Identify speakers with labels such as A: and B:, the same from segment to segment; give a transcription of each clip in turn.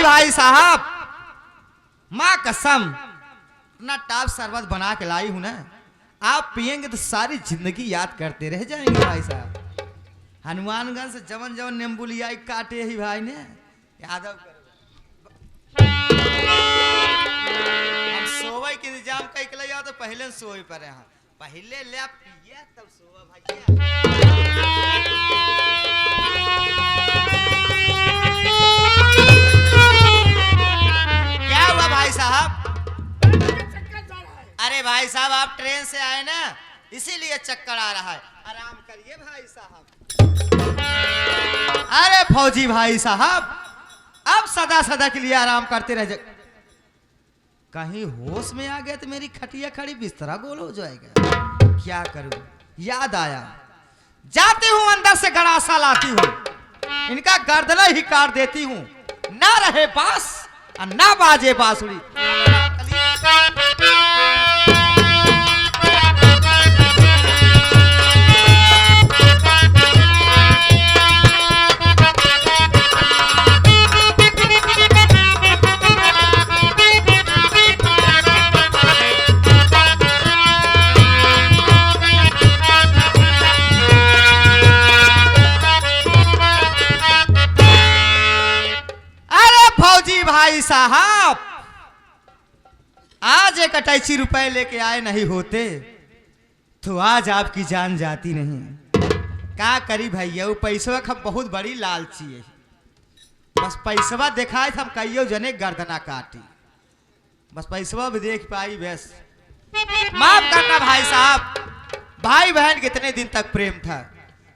A: भाई साहब, माँ कसम इतना टॉप शरबत बना के लाई हूं ना, आप पियेंगे तो सारी जिंदगी याद करते रह जाएंगे भाई साहब। हनुमानगंज से जवन जवन नींबू लिया काटे ही भाई ने यादव करो। हम सोवे के इंतजाम कई के लिया तो पहले सोए पर यहाँ पहले ले पिए तब सोवा भाई। क्या हुआ भाई साहब? अरे भाई साहब आप ट्रेन से आए ना इसीलिए चक्कर आ रहा है, आराम करिए भाई साहब। अरे फौजी भाई साहब अब सदा सदा के लिए आराम करते रह जाए। कहीं होश में आ गए तो मेरी खटिया खड़ी बिस्तरा गोल हो जाएगा। क्या करूं, याद आया, जाती हूं अंदर से गड़ासा लाती हूं, इनका गर्दन ही काट देती हूं, ना रहे बांस और ना बाजे बांसुरी। भाई साहब आज एक 28 रुपए लेके आए नहीं होते तो आज आपकी जान जाती नहीं। क्या करी भैया वो पैसवा का बहुत बड़ी लालची है, बस पैसवा दिखाए हम कहियो जने गर्दना काटी, बस पैसवा भी देख पाई बस। माफ करना भाई साहब, भाई बहन कितने दिन तक प्रेम था,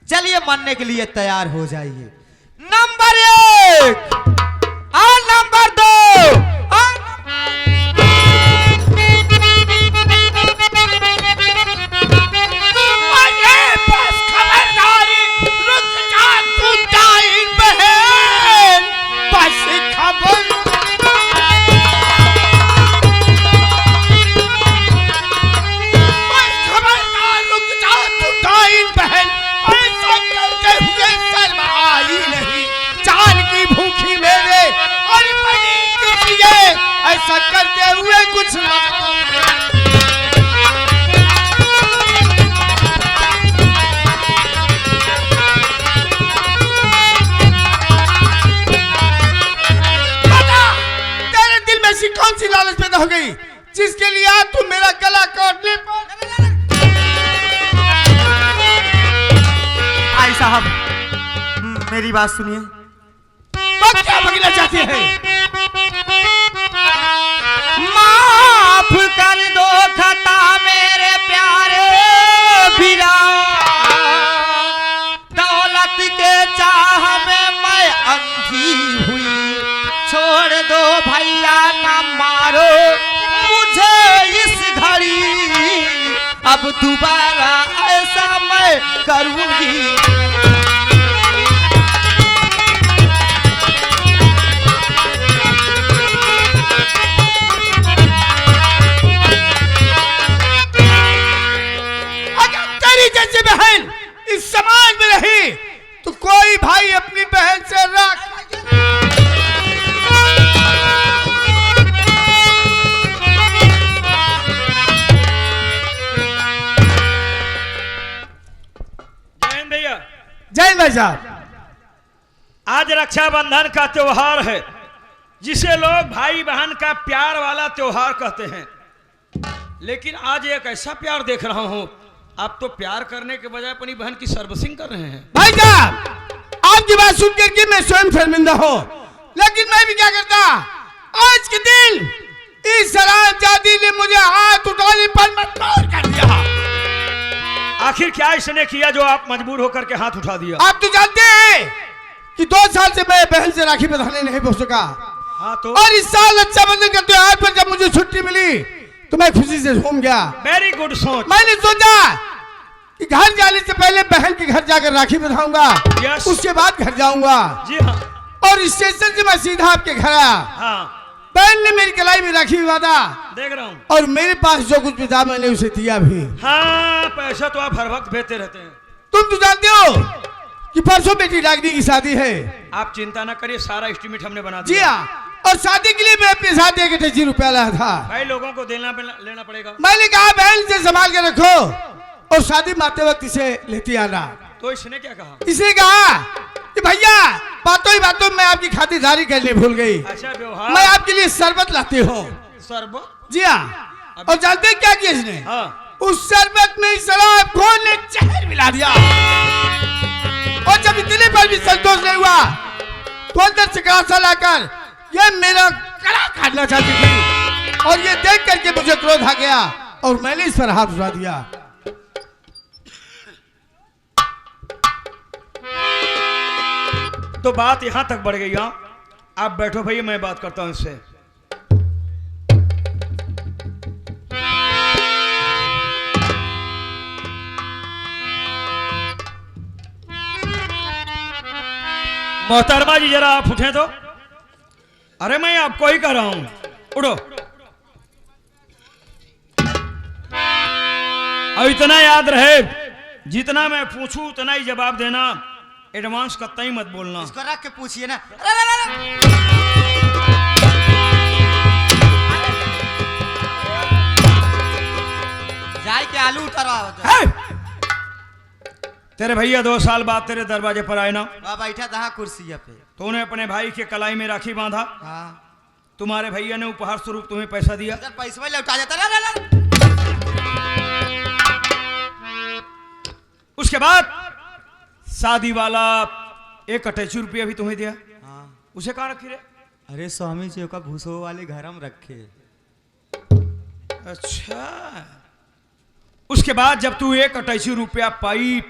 A: चलिए मानने के लिए तैयार हो जाइए। नंबर 1 और नंबर 2 ऐसा करते हुए कुछ बता, तेरे दिल में ऐसी कौन सी लालच पैदा हो गई जिसके लिए आज तुम मेरा गला काटने पर। भाई साहब मेरी बात सुनिए, बात क्या बगना चाहते हैं? माफ कर दो खता मेरे प्यारे वीरा, दौलत के चाह में मैं अंधी हुई, छोड़ दो भैया ना मारो मुझे इस घड़ी, अब दोबारा ऐसा मैं करूंगी। जैसे बहन इस समाज में रही तो कोई भाई अपनी बहन से राख।
B: जय भैया।
A: जय भाई साहब।
B: आज रक्षाबंधन का त्योहार है जिसे लोग भाई बहन का प्यार वाला त्योहार कहते हैं, लेकिन आज एक ऐसा प्यार देख रहा हूं आप तो प्यार करने के बजाय अपनी बहन की सर्विसिंग कर रहे हैं।
A: भाई साहब आपकी बात सुन करके मैं स्वयं शर्मिंदा हूँ, लेकिन मैं भी क्या करता, आज के दिन इस शराबजादी ने मुझे हाथ उठाने पर मजबूर कर दिया।
B: आखिर क्या इसने किया जो आप मजबूर होकर के हाथ उठा दिया?
A: आप तो जानते हैं कि 2 साल से मैं बहन से राखी बंधाने नहीं पहुंच सका।
B: हाँ तो?
A: और इस साल रक्षाबंधन के त्योहार पर जब मुझे छुट्टी मिली तो मैं खुशी से घूम गया।
B: वेरी गुड सोच।
A: मैंने सोचा कि घर जाने से पहले बहन के घर जाकर राखी बंधाऊंगा,
B: yes.
A: उसके बाद घर जाऊंगा।
B: जी हाँ।
A: और स्टेशन से मैं सीधा आपके घर आया।
B: हाँ।
A: बहन ने मेरी कलाई में राखी बांधा,
B: देख रहा हूँ,
A: और मेरे पास जो कुछ भी था मैंने उसे दिया भी।
B: हाँ पैसा तो आप हर वक्त भेजते रहते हैं।
A: तुम तो जानते हो कि परसों बेटी डागनी की शादी है।
B: आप चिंता ना करिए, सारा एस्टीमेट हमने बना
A: जी
B: दिया।
A: हाँ,
C: और शादी के लिए मैं अपने साथ 1 रुपया लाया था।
B: भाई लोगों को लेना पड़ेगा।
C: मैंने कहा बहन से संभाल के रखो और शादी मारते वक्त इसे लेती आना।
B: तो इसने क्या कहा?
C: इसने कहा कि भैया बातों ही बातों में आपकी खातिरदारी करने भूल गई।
B: अच्छा व्यवहार।
C: मैं आपके लिए शरबत लाती हूँ।
B: शरबत?
C: जी हाँ। और जानते हैं क्या किया इसने?
B: हाँ।
C: उस शरबत में शराब घोल ने जहर मिला दिया। और जब इतने पर भी संतोष नहीं हुआ तो अंदर से कड़ा सा लाकर ये मेरा गला काटना चाहती थी और ये देख करके मुझे क्रोध आ गया और मैंने इस पर हाथ उठा दिया।
B: तो बात यहां तक बढ़ गई। हाँ आप बैठो भैया, मैं बात करता हूं इससे। मोहतरमा जी जरा आप उठे तो। अरे मैं आपको ही कह रहा हूं, उठो। और इतना याद रहे, जितना मैं पूछूं उतना ही जवाब देना। एडवांस कतई मत बोलना।
A: इसको रख के पूछिए ना। अरे जाए के आलू उतारा।
B: तेरे भैया 2 साल बाद तेरे दरवाजे पर आए ना,
A: वहाँ बैठा था कुर्सी पे।
B: तूने अपने भाई के कलाई में राखी बांधा।
A: हाँ।
B: तुम्हारे भैया ने उपहार स्वरूप तुम्हें पैसा दिया।
A: पैसा लौटा जाता।
B: उसके बाद शादी वाला 1 रुपया भी तुम्हें दिया।
A: हाँ।
B: उसे कहाँ रखी रे?
A: अरे स्वामी जी का भूसो वाले घर हम रखे।
B: अच्छा। उसके बाद जब तू 1 रुपया पाई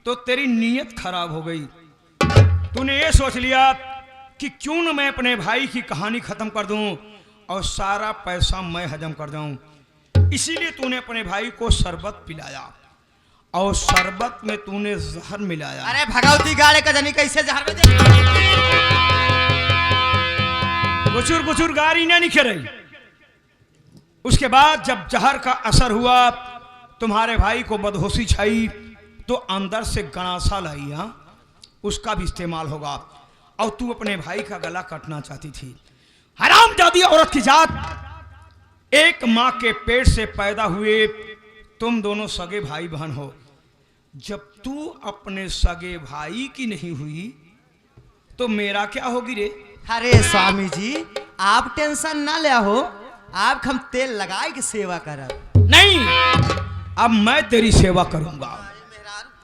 B: तो तेरी नीयत खराब हो गई। तूने ये सोच लिया कि क्यों न मैं अपने भाई की कहानी खत्म कर दूं और सारा पैसा मैं हजम कर जाऊं। इसीलिए तूने अपने भाई को शरबत पिलाया और शरबत में तूने जहर मिलाया।
A: अरे भगवती गाड़े का जनी कैसे जहर में दे?
B: गुचुर गुचुर गाड़ी ना निकल रही। उसके बाद जब जहर का असर हुआ, तुम्हारे भाई को बदहोशी छाई तो अंदर से गणासा लाई। हाँ उसका भी इस्तेमाल होगा और तू अपने भाई का गला काटना चाहती थी। हरामजादी औरत की जात। एक मां के पेट से पैदा हुए तुम दोनों सगे भाई बहन हो। जब तू अपने सगे भाई की नहीं हुई तो मेरा क्या होगी रे?
A: अरे स्वामी जी आप टेंशन ना ले हो, आप हम तेल लगाए के सेवा करब।
B: नहीं, अब मैं तेरी सेवा करूंगा।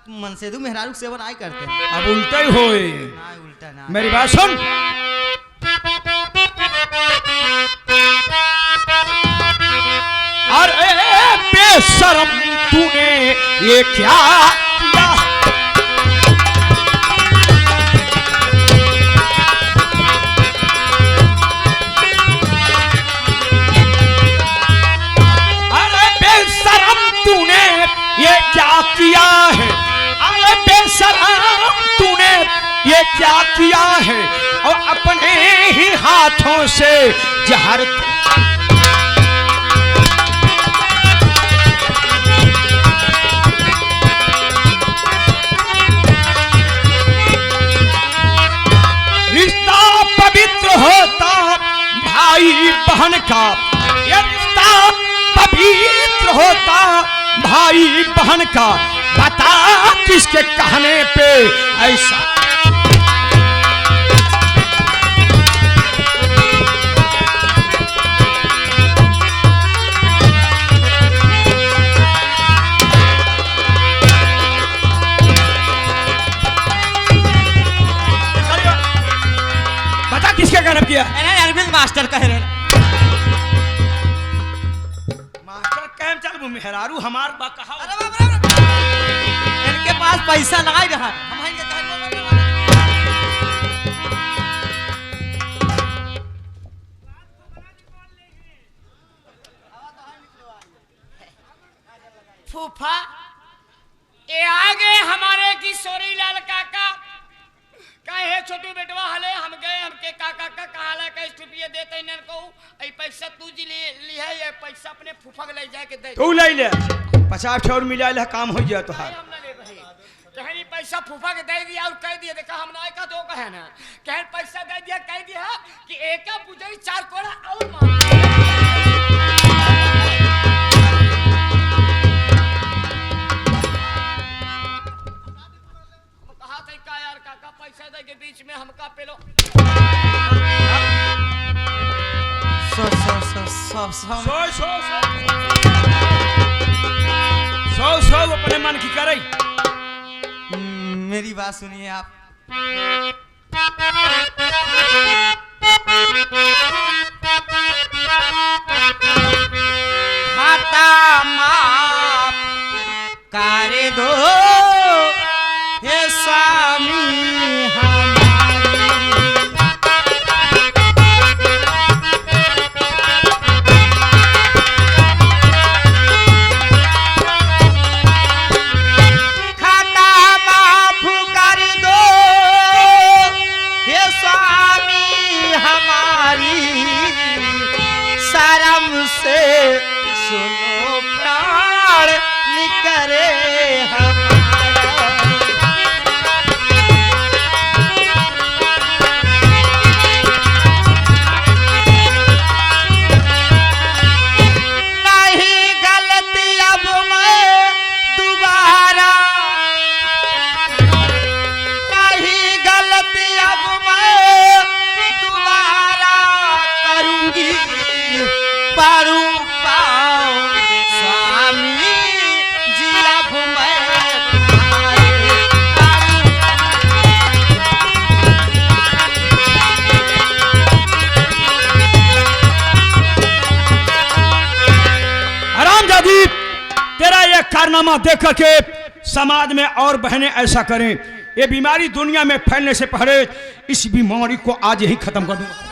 A: मन से दू मेहरारू सेवा नहीं करते हैं।
B: अब उल्टा ही होए।
A: उल्टा ना।
B: मेरी बात सुन। अरे बेशरम तूने ये क्या किया? अरे बेशरम तूने ये क्या किया है? अरे बेशरम तूने ये क्या किया है? और अपने ही हाथों से जहर रिश्ता पवित्र होता भाई बहन का। ये रिश्ता पवित्र होता भाई बहन का। बता किसके कहने पे ऐसा? बता किसके कहने किया?
A: अरविंद मास्टर कह रहे।
B: मास्टर कहम चल मेहरारू हमार बा कहा।
A: इनके पास पैसा लगाई रहा। हम इनके
D: फूफा ये आगे हमारे किशोरी लाल काका कहे छोटू बेटवा हले हम गए हमके काका का कहाला का रुपये देते न को ए पैसा तू जी ले है ये पैसा अपने फूफा के ले जाए के दे
B: तू ले ले 50 और मिला ले काम हो गया तोहार।
D: हम ना ले भाई कहनी पैसा फूफा के दे दिया और कह दिया देखा हम ना का तो है ना, कह पैसा दे दिया, कह दिया कि एक बुझे 4 कोड़ा और मार। कहा था का यार काका पैसा दे के बीच में हमका पेलो
A: सो सो सो सो सो
B: सो सो सो अपने मन की करे।
A: मेरी बात सुनिए आप। खाता माफ कर दो हे स्वामी हमारी। खाता माफ कर दो हे स्वामी हमारी। शर्म से सुनो प्राण निकरे हमारा। नहीं गलती अब मैं दोबारा, नहीं गलती अब मैं दोबारा करूंगी। पारू पाओ स्वामी जी अब मैं तुम्हारे पारू।
B: हरामजादी, तेरा यह कारनामा देख करके समाज में और बहनें ऐसा करें, ये बीमारी दुनिया में फैलने से पहले इस बीमारी को आज ही खत्म कर दूंगा।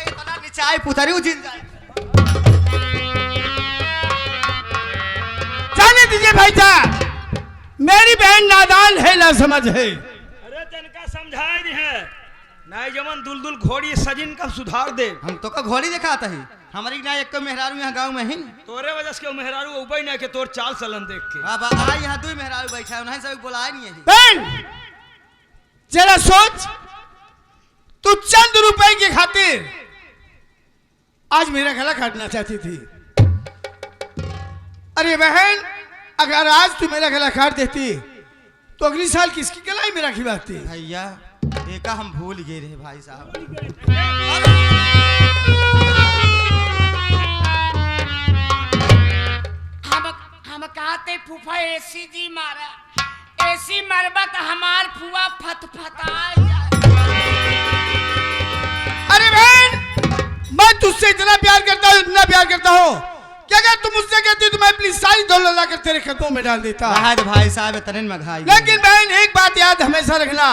A: इतना निचाई पुतरी जिन जाए।
C: जाने दीजिए भाई साहब, मेरी बहन नादान है, ना समझ है।
B: अरे तनका समझाए नहीं है, नाई जमन दुलदुल घोड़ी सजिन का सुधार दे।
A: हम तो का घोड़ी दिखाता ही हमारी ना एक मेहरारू यहाँ गांव में ही न।
B: तोरे वजह से क्यों मेहरारू उबई ना के तोर चाल चलन देख के।
A: अब आ यहाँ 2 मेहरारू बैठा है, उन्हें सब बुलाया नहीं है।
C: बहन जरा सोच, तू चंद रुपए की खातिर आज मेरा गला काटना चाहती थी। अरे बहन, अगर आज तू मेरा गला काट देती तो अगली साल किसकी गलाई मेरा खिलाती।
A: भैया एका हम भूल गए रहे भाई साहब।
D: हम कहते फूफा एसी जी मारा, एसी मरबा तो हमार फुआ फतफता जाए।
C: अरे बहन, मैं तुझसे इतना प्यार करता हूँ, इतना प्यार करता हूँ कि अगर तुम मुझसे कहती तो मैं अपनी सारी दौलत लाकर तेरे खतों में डाल देता।
A: भाई साहब इतने में घाई।
C: लेकिन बहन एक बात याद हमेशा रखना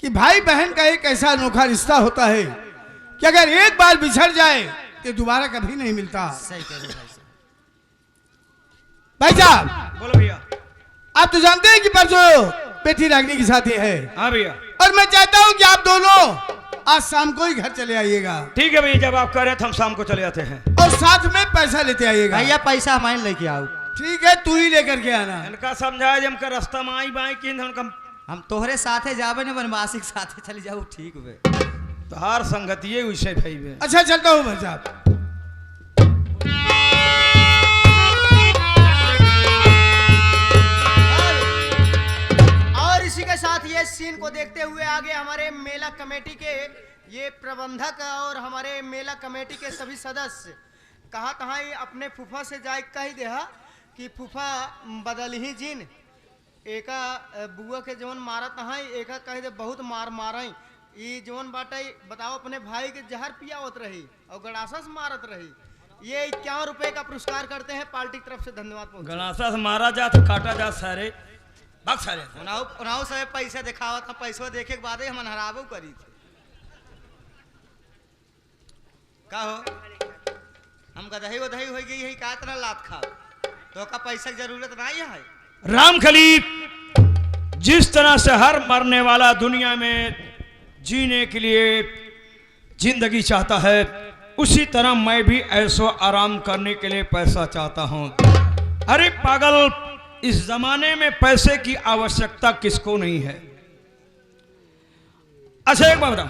C: कि भाई बहन का एक ऐसा अनोखा रिश्ता होता है कि अगर एक बार बिछड़ जाए तो दोबारा कभी नहीं मिलता।
A: सही कह रहे भाई साहब।
C: भाई साहब
B: बोलो भैया।
C: आप तो जानते हैं कि परसों बेटी रागनी की शादी है,
B: हाँ भैया।
C: और मैं चाहता हूं कि आप दोनों आज शाम को ही घर चले आइएगा।
B: ठीक है भैया, जब आप कह रहे तो हम शाम को चले आते हैं।
C: और साथ में पैसा लेते आइएगा।
A: भैया पैसा हमारे लेके आओ।
C: ठीक है, तू ही लेकर के आना।
B: इनका समझाए हमका रास्ता में आई बाई की
A: हम तोहरे साथे जाबे ने बनवासी के साथे चली जाऊ। ठीक बे,
B: तो हर संगतिये वैसे भाई बे।
C: अच्छा चलता हूँ भाई साहब।
A: और इसी के साथ ये सीन को देखते हुए आगे हमारे मेला कमेटी के ये प्रबंधक और हमारे मेला कमेटी के सभी सदस्य कहाँ ये अपने फूफा से जाए कह दे कि फूफा बदल ही जिन एका बुआ के जवन मारत है, एका कह दे बहुत मार मारई। ये जवन बाटे बताओ अपने भाई के जहर पियावत रही और गड़ासा से मारत रही। ये 51 रुपए का पुरस्कार करते हैं पार्टी की तरफ से। धन्यवाद पहुंचे।
B: गणासा से मारा जा तो काटा जा सारे भाग सारे।
A: उनाऊ सब पैसा दिखावा था, पैसा देखे के बाद ही हम हराबो करी थे। का हो हम गदही उदही हो गई है का तरह लात खाओ तो का पैसा की जरूरत नहीं है।
B: रामखली जिस तरह से हर मरने वाला दुनिया में जीने के लिए जिंदगी चाहता है, उसी तरह मैं भी ऐसो आराम करने के लिए पैसा चाहता हूँ। अरे पागल, इस जमाने में पैसे की आवश्यकता किसको नहीं है। अच्छा एक बात बताओ,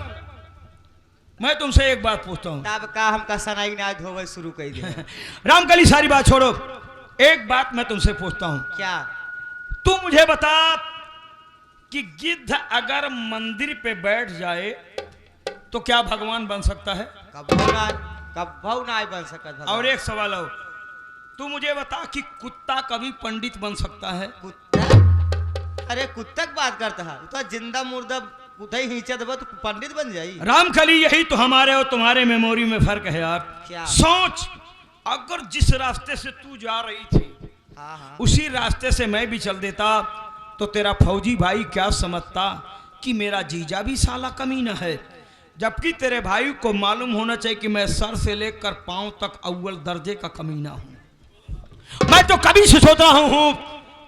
B: मैं तुमसे एक बात पूछता हूँ।
A: तब का हमका सनाई ना धोवे शुरू कर दे।
B: रामकली सारी बात छोड़ो, एक बात मैं तुमसे पूछता हूँ।
A: क्या?
B: तू मुझे बता कि गिद्ध अगर मंदिर पे बैठ जाए तो क्या भगवान बन सकता है?
A: कभू ना बन सकता भगवान।
B: और एक सवाल और, तू मुझे बता कि कुत्ता कभी पंडित बन सकता है?
A: कुत्ता? अरे कुत्ता की बात करता है तो जिंदा मुर्दा कुत्ता ही खींचा देबो तो पंडित बन जाई।
B: रामकली, यही तो हमारे और तुम्हारे मेमोरी में फर्क है यार।
A: क्या?
B: सोच, अगर जिस रास्ते से तू जा रही थी
A: हाँ।
B: उसी रास्ते से मैं भी चल देता तो तेरा फौजी भाई क्या समझता कि मेरा जीजा भी साला कमीना है, जबकि तेरे भाई को मालूम होना चाहिए कि मैं सर से लेकर पांव तक अव्वल दर्जे का कमीना हूं। मैं तो कभी से सोच रहा हूं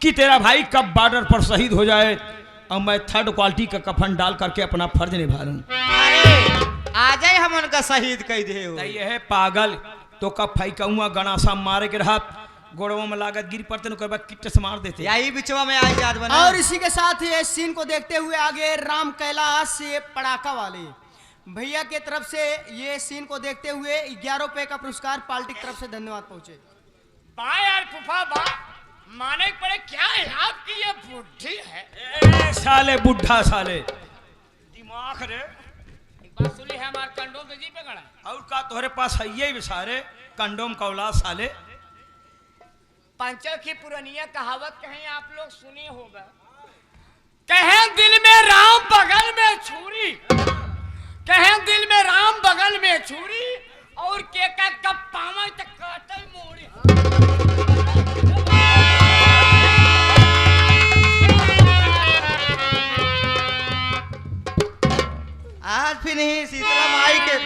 B: कि तेरा भाई कब बॉर्डर पर शहीद हो जाए और मैं थर्ड क्वालिटी का कफन डाल करके अपना फर्ज निभा लूं।
A: अरे आ जाए हम उनका शहीद कह दे हो।
B: ये है पागल, तो कब फेंकूंगा गणासा मारे के रहा गोड़ों में लागत गिर पड़ते न किट्टे से मार देते।
A: यही बिचवा में आई याद बना।
E: और इसी के साथ ही इस सीन को देखते हुए आगे राम कैलाश से पड़ाका वाले भैया के तरफ से ये सीन को देखते हुए 11 रुपए का पुरस्कार पार्टी की तरफ से धन्यवाद पहुंचे।
D: बा यार फूफा बा, माने के पड़े क्या है आपकी ये बुद्धि है।
B: ए साले बुढ़ा साले, दिमाग रे।
D: एक बात सुनी है, हमार कंडोम तो जी पे गड़ा है।
B: और का तोहरे पास है ये सारे कंडोम का औलाद साले।
D: पंचर की पुरानिया कहावत कहीं आप लोग सुनी होगा, कहे दिल में राम बगल में छुरी, कहे दिल में राम बगल में छुरी और के का कब पावा तक काटल मोड़ी।
A: आज फिर नहीं शीतला माई के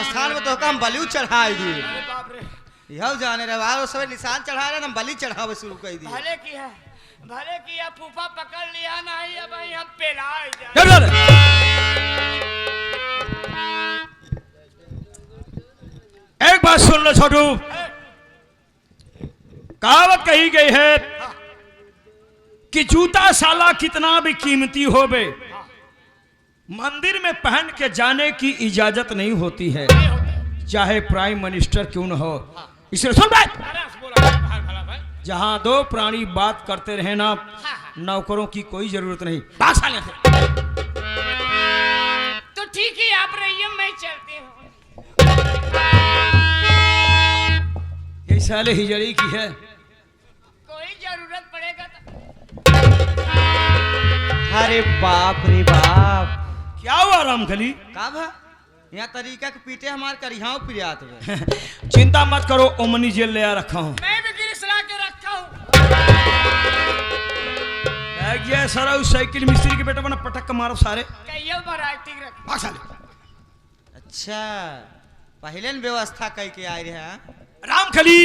A: स्थान में तो हम बलि चढ़ाए दी।
D: अरे बाप रे,
A: यह जाने रहे सब निशान चढ़ा रहे हम बलि चढ़ावे शुरू कर दिए।
D: भले किया फूफा पकड़ लिया नहीं, अब हम पेलाए जा।
B: एक बात सुन लो छोटू, कहावत कही गई है कि जूता साला कितना भी कीमती हो बे, मंदिर में पहन के जाने की इजाजत नहीं होती है, चाहे प्राइम मिनिस्टर क्यों न हो। इसलिए सुन बात, जहां दो प्राणी बात करते रहे ना, नौकरों की कोई जरूरत नहीं।
D: तो ठीक है आप रहिए, मैं चलती हूँ।
B: ये साले हिजड़ी की है।
D: कोई जरूरत पड़ेगा तो।
A: अरे बाप रे बाप,
B: क्या हुआ रामकली?
A: का भा यहाँ तरीका के पीटे हमारे करिहाओ पिरियात हुए।
B: चिंता मत करो, ओमनी जेल ले आ रखा हूँ।
D: मैं भी गिरिश ला के रखा हूँ।
B: ये सारा उस साइकिल मिस्त्री के बेटा बना पटक के मारो सारे।
D: कहियो वैरायटी रख।
B: भाग साले।
A: अच्छा पहले न व्यवस्था कह के आए रहे हैं।
B: रामकली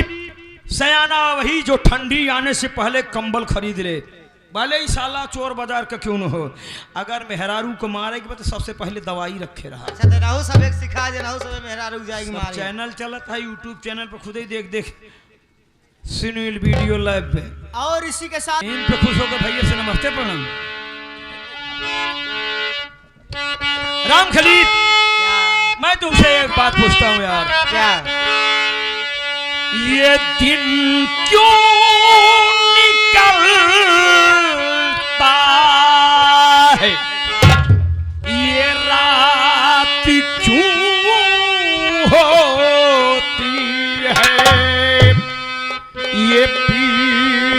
B: सयाना वही जो ठंडी आने से पहले कंबल खरीद ले, भले ही साला चोर बाजार का क्यों न हो, अगर मेहरारू को मारेगी तो सबसे पहले दवाई रखे रहा।
A: अच्छा तो रहू सब एक सिखा दे, रहू सब मेहरा रुक जाएगी
B: सब
A: मारे।
B: चैनल चलता है यूट्यूब चैनल पर, खुद ही देख देख सुनील वीडियो लाइव पे।
E: और इसी के साथ
B: इन पे खुश होकर भैया से नमस्ते प्रणाम। रामकली मैं तुमसे एक बात पूछता हूँ यार,
A: क्या?
B: ये दिन क्यों निकलता है, ये रात क्यों होती है, ये पीर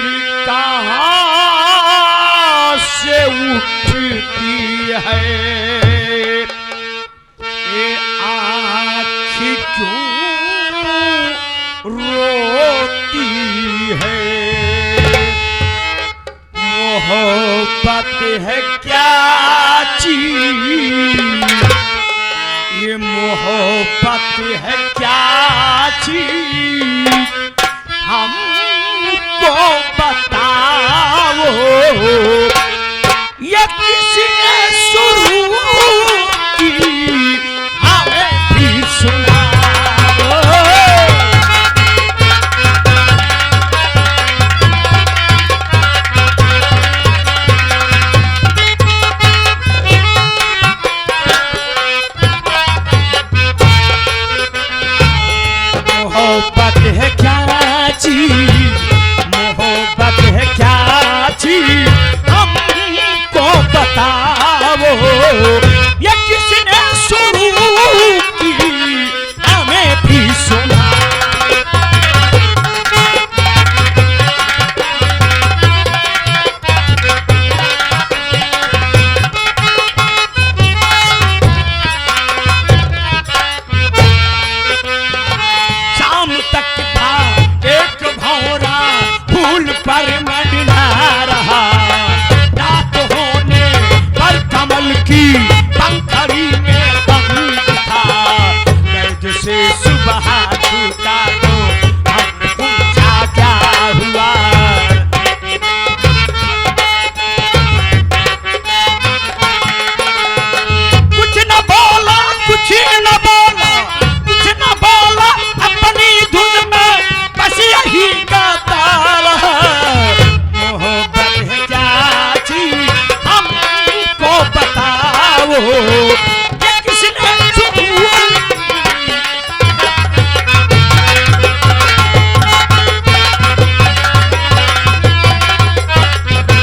B: कहाँ से उठती है, ये आँख क्यों रोती है, मोहब्बत है क्या चीज, ये मोहब्बत है क्या चीज, हमको बताओ, ये किसने शुरू की हमें भी सुनाओ।
F: और बात है क्या चीज